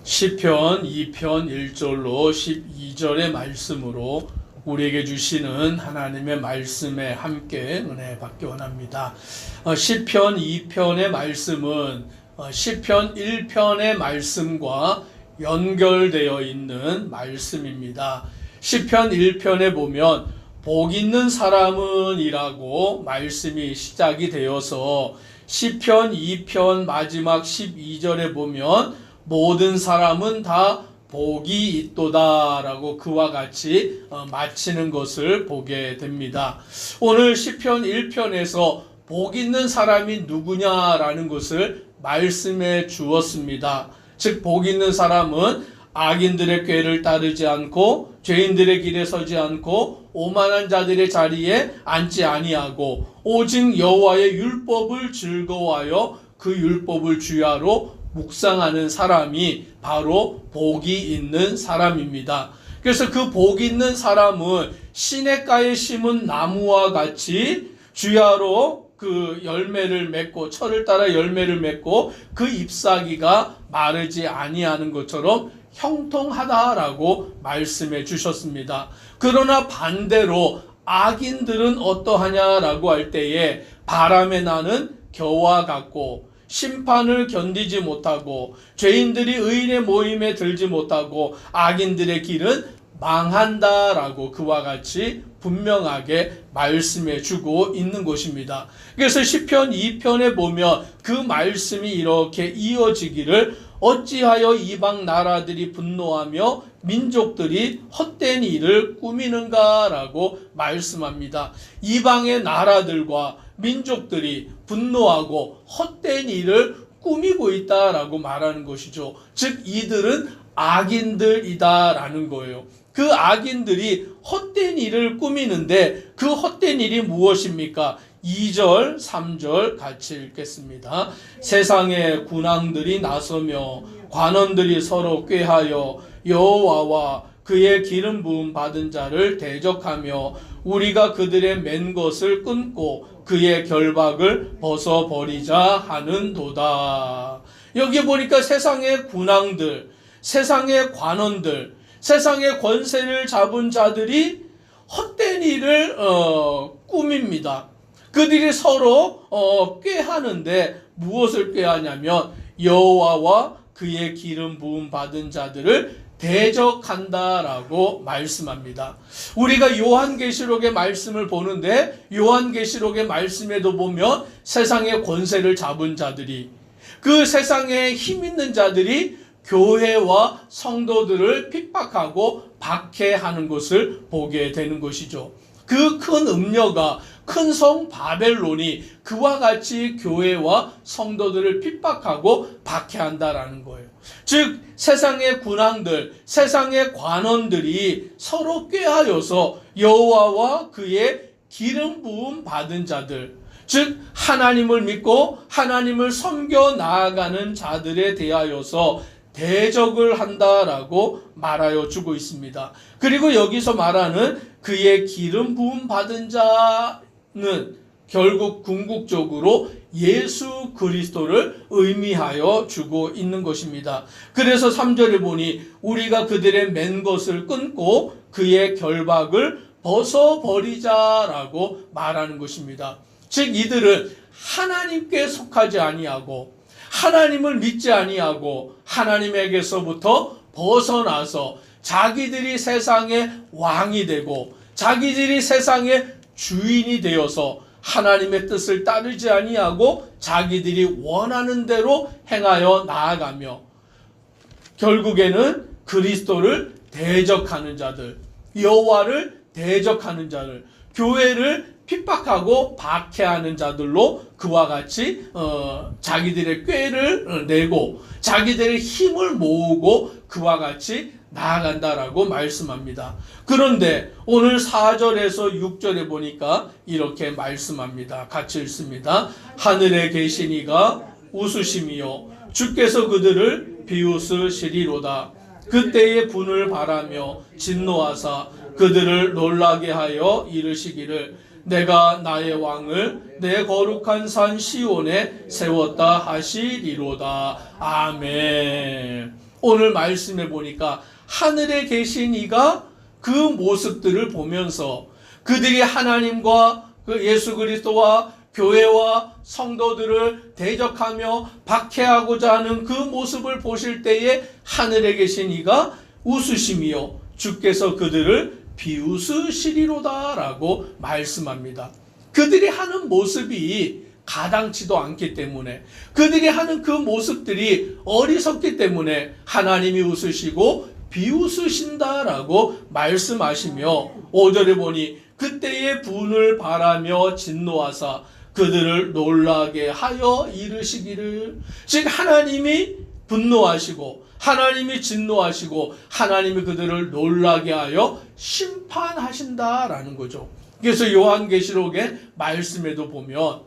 시편 2편 1절로 12절의 말씀으로 우리에게 주시는 하나님의 말씀에 함께 은혜 받기 원합니다. 시편 2편의 말씀은 시편 1편의 말씀과 연결되어 있는 말씀입니다. 시편 1편에 보면 복 있는 사람은 이라고 말씀이 시작이 되어서 시편 2편 마지막 12절에 보면 모든 사람은 다 복이 있도다 라고 그와 같이 마치는 것을 보게 됩니다. 오늘 시편 1편에서 복 있는 사람이 누구냐라는 것을 말씀해 주었습니다. 즉 복 있는 사람은 악인들의 꾀를 따르지 않고 죄인들의 길에 서지 않고 오만한 자들의 자리에 앉지 아니하고 오직 여호와의 율법을 즐거워하여 그 율법을 주야로 묵상하는 사람이 바로 복이 있는 사람입니다. 그래서 그 복 있는 사람은 시냇가에 심은 나무와 같이 주야로 그 열매를 맺고 철을 따라 열매를 맺고 그 잎사귀가 마르지 아니하는 것처럼 형통하다라고 말씀해 주셨습니다. 그러나 반대로 악인들은 어떠하냐라고 할 때에 바람에 나는 겨와 같고 심판을 견디지 못하고 죄인들이 의인의 모임에 들지 못하고 악인들의 길은 망한다라고 그와 같이 분명하게 말씀해 주고 있는 것입니다. 그래서 시편 2편에 보면 그 말씀이 이렇게 이어지기를 어찌하여 이방 나라들이 분노하며 민족들이 헛된 일을 꾸미는가라고 말씀합니다. 이방의 나라들과 민족들이 분노하고 헛된 일을 꾸미고 있다라고 말하는 것이죠. 즉 이들은 악인들이다라는 거예요. 그 악인들이 헛된 일을 꾸미는데 그 헛된 일이 무엇입니까? 2절, 3절 같이 읽겠습니다. 세상의 군왕들이 나서며 관원들이 서로 꾀하여 여호와와 그의 기름 부음 받은 자를 대적하며 우리가 그들의 맨 것을 끊고 그의 결박을 벗어버리자 하는도다. 여기 보니까 세상의 군왕들, 세상의 관원들, 세상의 권세를 잡은 자들이 헛된 일을 꾸밉니다. 그들이 서로 꾀하는데 무엇을 꾀하냐면 여호와와 그의 기름 부음 받은 자들을 대적한다라고 말씀합니다. 우리가 요한계시록의 말씀을 보는데 요한계시록의 말씀에도 보면 세상의 권세를 잡은 자들이 그 세상에 힘 있는 자들이 교회와 성도들을 핍박하고 박해하는 것을 보게 되는 것이죠. 그 큰 음녀가 큰 성 바벨론이 그와 같이 교회와 성도들을 핍박하고 박해한다라는 거예요. 즉 세상의 군왕들, 세상의 관원들이 서로 꾀하여서 여호와와 그의 기름 부음 받은 자들, 즉 하나님을 믿고 하나님을 섬겨 나아가는 자들에 대하여서 대적을 한다라고 말하여 주고 있습니다. 그리고 여기서 말하는 그의 기름 부음 받은 자는 결국 궁극적으로 예수 그리스도를 의미하여 주고 있는 것입니다. 그래서 3절에 보니 우리가 그들의 맨 것을 끊고 그의 결박을 벗어버리자라고 말하는 것입니다. 즉 이들은 하나님께 속하지 아니하고 하나님을 믿지 아니하고 하나님에게서부터 벗어나서 자기들이 세상의 왕이 되고 자기들이 세상의 주인이 되어서 하나님의 뜻을 따르지 아니하고 자기들이 원하는 대로 행하여 나아가며 결국에는 그리스도를 대적하는 자들, 여호와를 대적하는 자들, 교회를 핍박하고 박해하는 자들로 그와 같이 자기들의 꾀를 내고 자기들의 힘을 모으고 그와 같이 나아간다라고 말씀합니다. 그런데 오늘 4절에서 6절에 보니까 이렇게 말씀합니다. 같이 읽습니다. 하늘에 계신 이가 웃으심이요 주께서 그들을 비웃으시리로다. 그때의 분을 바라며 진노하사 그들을 놀라게 하여 이르시기를 내가 나의 왕을 내 거룩한 산 시온에 세웠다 하시리로다. 아멘. 오늘 말씀해 보니까 하늘에 계신 이가 그 모습들을 보면서 그들이 하나님과 그 예수 그리스도와 교회와 성도들을 대적하며 박해하고자 하는 그 모습을 보실 때에 하늘에 계신 이가 웃으심이요 주께서 그들을 비웃으시리로다 라고 말씀합니다. 그들이 하는 모습이 가당치도 않기 때문에, 그들이 하는 그 모습들이 어리석기 때문에 하나님이 웃으시고 비웃으신다라고 말씀하시며 5절에 보니 그때의 분을 바라며 진노하사 그들을 놀라게 하여 이르시기를. 즉 하나님이 분노하시고 하나님이 진노하시고 하나님이 그들을 놀라게 하여 심판하신다라는 거죠. 그래서 요한계시록의 말씀에도 보면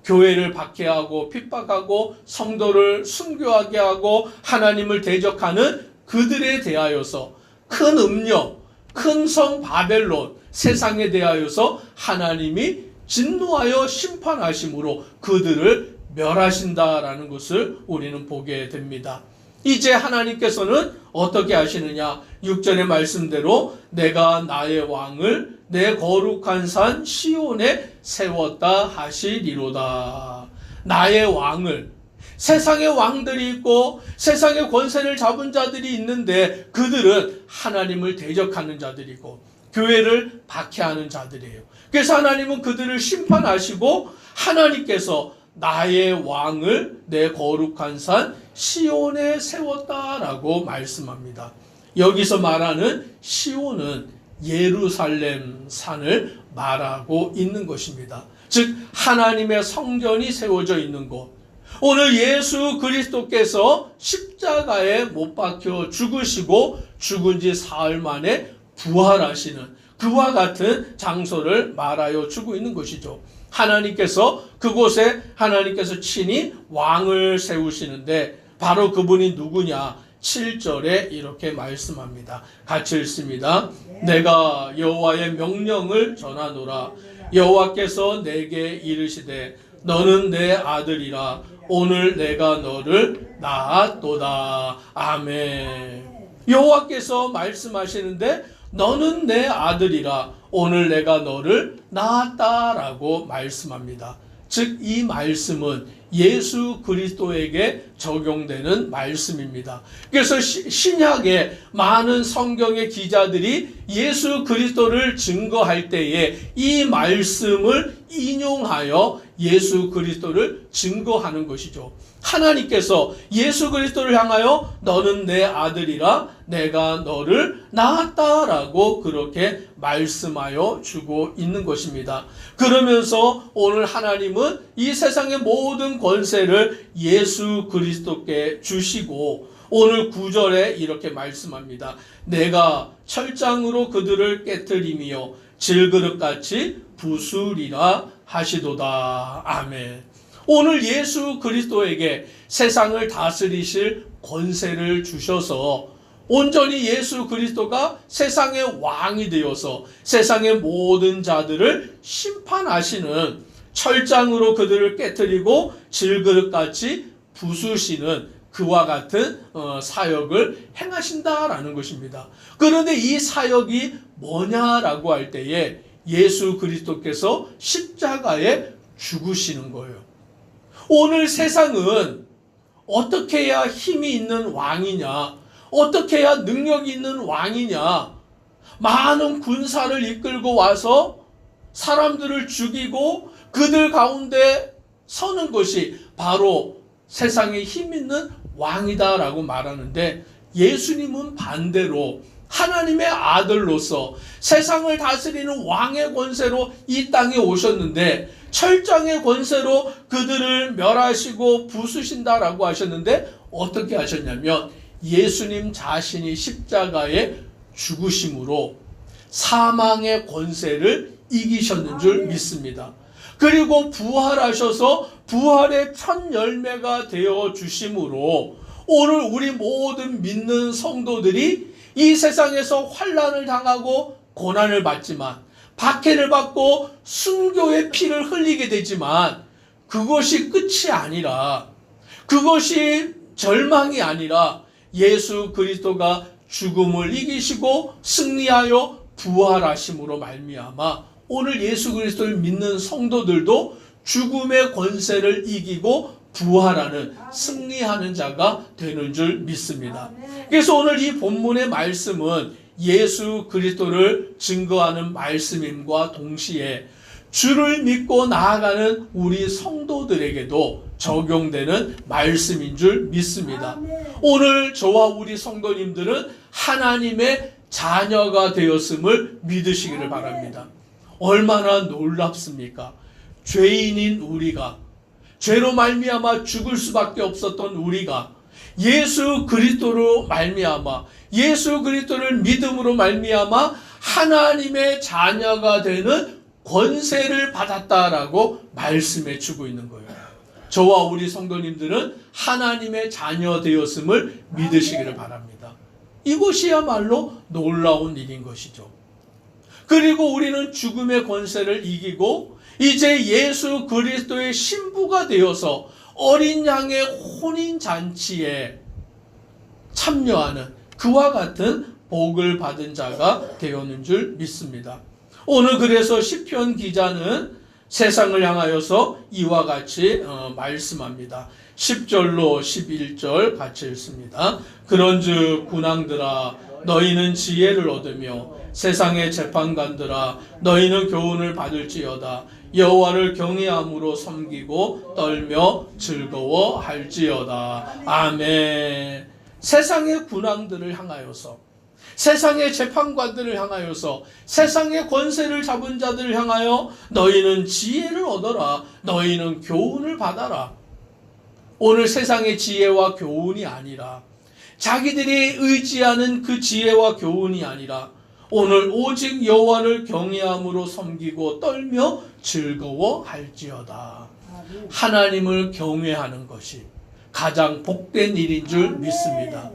교회를 박해하고 핍박하고 성도를 순교하게 하고 하나님을 대적하는 그들에 대하여서 큰 음녀, 큰 성 바벨론 세상에 대하여서 하나님이 진노하여 심판하심으로 그들을 멸하신다라는 것을 우리는 보게 됩니다. 이제 하나님께서는 어떻게 하시느냐? 6절의 말씀대로 내가 나의 왕을 내 거룩한 산 시온에 세웠다 하시리로다. 나의 왕을, 세상의 왕들이 있고 세상의 권세를 잡은 자들이 있는데 그들은 하나님을 대적하는 자들이고 교회를 박해하는 자들이에요. 그래서 하나님은 그들을 심판하시고 하나님께서 나의 왕을 내 거룩한 산 시온에 세웠다라고 말씀합니다. 여기서 말하는 시온은 예루살렘 산을 말하고 있는 것입니다. 즉 하나님의 성전이 세워져 있는 곳. 오늘 예수 그리스도께서 십자가에 못 박혀 죽으시고 죽은 지 사흘 만에 부활하시는 그와 같은 장소를 말하여 주고 있는 것이죠. 하나님께서 그곳에 하나님께서 친히 왕을 세우시는데 바로 그분이 누구냐? 7절에 이렇게 말씀합니다. 같이 읽습니다. 내가 여호와의 명령을 전하노라. 여호와께서 내게 이르시되 너는 내 아들이라. 오늘 내가 너를 낳았도다. 아멘. 여호와께서 말씀하시는데 너는 내 아들이라. 오늘 내가 너를 낳았다라고 말씀합니다. 즉 이 말씀은 예수 그리스도에게 적용되는 말씀입니다. 그래서 신약의 많은 성경의 기자들이 예수 그리스도를 증거할 때에 이 말씀을 인용하여 예수 그리스도를 증거하는 것이죠. 하나님께서 예수 그리스도를 향하여 너는 내 아들이라 내가 너를 낳았다라고 그렇게 말씀하여 주고 있는 것입니다. 그러면서 오늘 하나님은 이 세상의 모든 권세를 예수 그리스도께 주시고 오늘 9절에 이렇게 말씀합니다. 내가 철장으로 그들을 깨트리며 질그릇같이 부수리라 하시도다. 아멘. 오늘 예수 그리스도에게 세상을 다스리실 권세를 주셔서 온전히 예수 그리스도가 세상의 왕이 되어서 세상의 모든 자들을 심판하시는 철장으로 그들을 깨트리고 질그릇같이 부수시는 그와 같은 사역을 행하신다라는 것입니다. 그런데 이 사역이 뭐냐라고 할 때에 예수 그리스도께서 십자가에 죽으시는 거예요. 오늘 세상은 어떻게 해야 힘이 있는 왕이냐, 어떻게 해야 능력이 있는 왕이냐, 많은 군사를 이끌고 와서 사람들을 죽이고 그들 가운데 서는 것이 바로 세상에 힘 있는 왕이다라고 말하는데 예수님은 반대로 하나님의 아들로서 세상을 다스리는 왕의 권세로 이 땅에 오셨는데 철장의 권세로 그들을 멸하시고 부수신다라고 하셨는데 어떻게 하셨냐면 예수님 자신이 십자가에 죽으심으로 사망의 권세를 이기셨는 줄 믿습니다. 그리고 부활하셔서 부활의 첫 열매가 되어 주심으로 오늘 우리 모든 믿는 성도들이 이 세상에서 환난을 당하고 고난을 받지만 박해를 받고 순교의 피를 흘리게 되지만 그것이 끝이 아니라 그것이 절망이 아니라 예수 그리스도가 죽음을 이기시고 승리하여 부활하심으로 말미암아 오늘 예수 그리스도를 믿는 성도들도 죽음의 권세를 이기고 부활하는 승리하는 자가 되는 줄 믿습니다. 그래서 오늘 이 본문의 말씀은 예수 그리스도를 증거하는 말씀임과 동시에 주를 믿고 나아가는 우리 성도들에게도 적용되는 말씀인 줄 믿습니다. 오늘 저와 우리 성도님들은 하나님의 자녀가 되었음을 믿으시기를 바랍니다. 얼마나 놀랍습니까? 죄인인 우리가, 죄로 말미암아 죽을 수밖에 없었던 우리가 예수 그리스도로 말미암아, 예수 그리스도를 믿음으로 말미암아 하나님의 자녀가 되는 권세를 받았다라고 말씀해 주고 있는 거예요. 저와 우리 성도님들은 하나님의 자녀 되었음을 믿으시기를 바랍니다. 이것이야말로 놀라운 일인 것이죠. 그리고 우리는 죽음의 권세를 이기고 이제 예수 그리스도의 신부가 되어서 어린 양의 혼인잔치에 참여하는 그와 같은 복을 받은 자가 되었는 줄 믿습니다. 오늘 그래서 시편 기자는 세상을 향하여서 이와 같이 말씀합니다. 10절로 11절 같이 읽습니다. 그런즉 군왕들아 너희는 지혜를 얻으며 세상의 재판관들아 너희는 교훈을 받을지어다. 여호와를 경외함으로 섬기고 떨며 즐거워할지어다. 아멘. 세상의 군왕들을 향하여서, 세상의 재판관들을 향하여서, 세상의 권세를 잡은 자들을 향하여 너희는 지혜를 얻어라. 너희는 교훈을 받아라. 오늘 세상의 지혜와 교훈이 아니라, 자기들이 의지하는 그 지혜와 교훈이 아니라 오늘 오직 여호와를 경외함으로 섬기고 떨며 즐거워할지어다. 하나님을 경외하는 것이 가장 복된 일인 줄 믿습니다.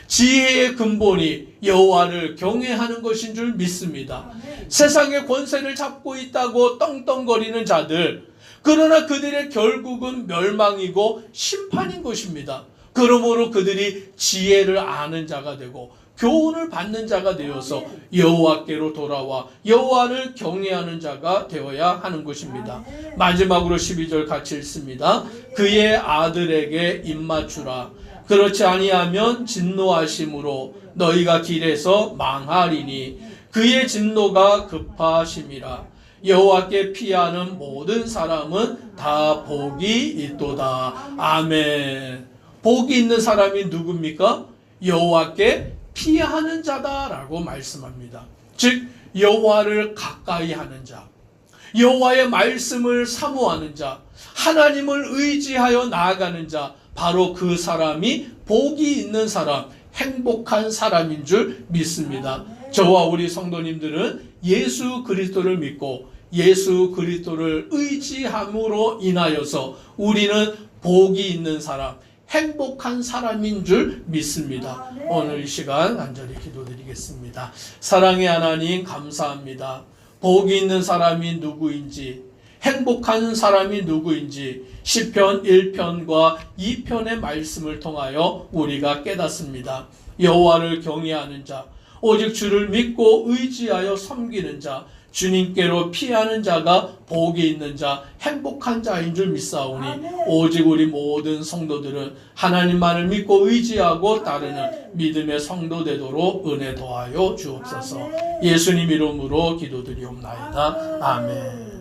지혜의 근본이 여호와를 경외하는 것인 줄 믿습니다. 세상의 권세를 잡고 있다고 떵떵거리는 자들, 그러나 그들의 결국은 멸망이고 심판인 것입니다. 그러므로 그들이 지혜를 아는 자가 되고 교훈을 받는 자가 되어서 여호와께로 돌아와 여호와를 경외하는 자가 되어야 하는 것입니다. 마지막으로 12절 같이 읽습니다. 그의 아들에게 입맞추라. 그렇지 아니하면 진노하심으로 너희가 길에서 망하리니 그의 진노가 급하심이라. 여호와께 피하는 모든 사람은 다 복이 있도다. 아멘. 복이 있는 사람이 누굽니까? 여호와께 피하는 자다라고 말씀합니다. 즉 여호와를 가까이 하는 자, 여호와의 말씀을 사모하는 자, 하나님을 의지하여 나아가는 자, 바로 그 사람이 복이 있는 사람, 행복한 사람인 줄 믿습니다. 저와 우리 성도님들은 예수 그리스도를 믿고 예수 그리스도를 의지함으로 인하여서 우리는 복이 있는 사람, 행복한 사람인 줄 믿습니다. 오늘 이 시간 간절히 기도드리겠습니다. 사랑의 하나님 감사합니다. 복이 있는 사람이 누구인지, 행복한 사람이 누구인지 시편 1편과 2편의 말씀을 통하여 우리가 깨닫습니다. 여호와를 경외하는 자, 오직 주를 믿고 의지하여 섬기는 자, 주님께로 피하는 자가 복이 있는 자, 행복한 자인 줄 믿사오니 오직 우리 모든 성도들은 하나님만을 믿고 의지하고 따르는 믿음의 성도 되도록 은혜 더하여 주옵소서. 예수님 이름으로 기도드리옵나이다. 아멘.